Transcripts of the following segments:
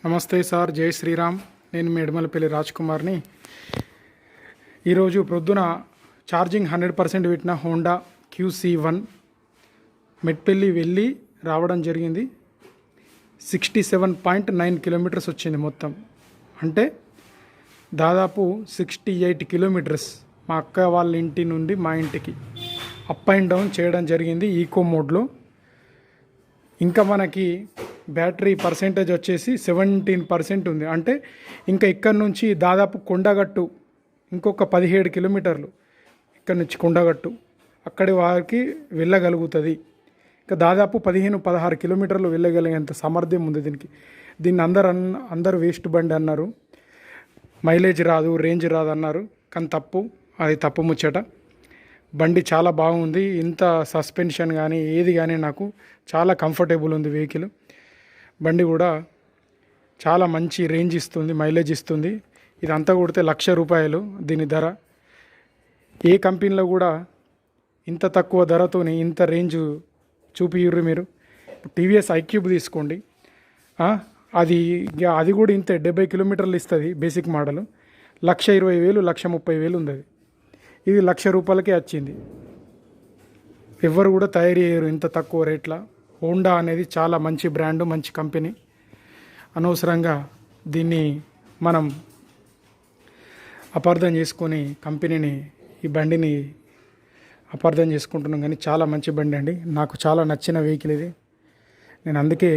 నమస్తే సార్, జై శ్రీరామ్. నేను మీ ఎడమలపల్లి రాజ్ కుమార్ని. ఈరోజు ప్రొద్దున ఛార్జింగ్ 100% పెట్టిన హోండా QC1 మెట్పల్లి వెళ్ళి రావడం జరిగింది. 67.9 కిలోమీటర్స్ వచ్చింది మొత్తం. అంటే దాదాపు 68 కిలోమీటర్స్ మా అక్క వాళ్ళ ఇంటి నుండి మా ఇంటికి అప్ అండ్ డౌన్ చేయడం జరిగింది ఈకో మోడ్లో. ఇంకా మనకి బ్యాటరీ పర్సెంటేజ్ వచ్చేసి 17% ఉంది. అంటే ఇంకా ఇక్కడ నుంచి దాదాపు కొండగట్టు ఇంకొక 17 కిలోమీటర్లు ఇక్కడ నుంచి కొండగట్టు అక్కడి వారికి వెళ్ళగలుగుతుంది. ఇంకా దాదాపు 15-16 కిలోమీటర్లు వెళ్ళగలిగేంత సామర్థ్యం ఉంది దీనికి. దీన్ని అందరూ వేస్ట్ బండి అన్నారు, మైలేజ్ రాదు, రేంజ్ రాదు అన్నారు. కానీ అది తప్పు ముచ్చట. బండి చాలా బాగుంది. ఇంత సస్పెన్షన్ కానీ ఏది కానీ నాకు చాలా కంఫర్టబుల్ ఉంది వెహికల్. బండి కూడా చాలా మంచి రేంజ్ ఇస్తుంది, మైలేజ్ ఇస్తుంది. ఇదంతా కొడితే ₹1,00,000 దీని ధర. ఏ కంపెనీలో కూడా ఇంత తక్కువ ధరతో ఇంత రేంజ్ చూపియ్యుర్రు మీరు. టీవీఎస్ ఐక్యూబ్ తీసుకోండి, అది కూడా ఇంతే 70 కిలోమీటర్లు ఇస్తుంది బేసిక్ మోడల్. ₹1,20,000 ₹1,30,000 ఉంది. ఇది ₹1,00,000కే వచ్చింది. ఎవ్వరు కూడా తయారు చేయరు ఇంత తక్కువ రేట్ల. హోండా అనేది చాలా మంచి బ్రాండ్, మంచి కంపెనీ. అనవసరంగా దీన్ని మనం అపార్థం చేసుకొని ఈ బండిని అపార్థం చేసుకుంటున్నాం. కానీ చాలా మంచి బండి అండి, నాకు చాలా నచ్చిన వెహికల్ ఇది. నేను అందుకే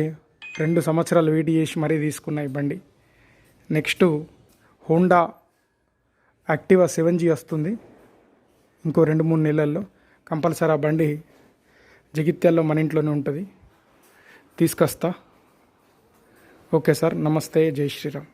2 సంవత్సరాలు వెయిట్ చేసి మరీ తీసుకున్నా ఈ బండి. నెక్స్ట్ హోండా యాక్టివా 7G వస్తుంది ఇంకో 2-3 నెలల్లో. కంపల్సరీ ఆ బండి జగిత్యాల్లో మన ఇంట్లోనే ఉంటుంది, తీసుకొస్తా. ఓకే సార్, నమస్తే, జై శ్రీరామ్.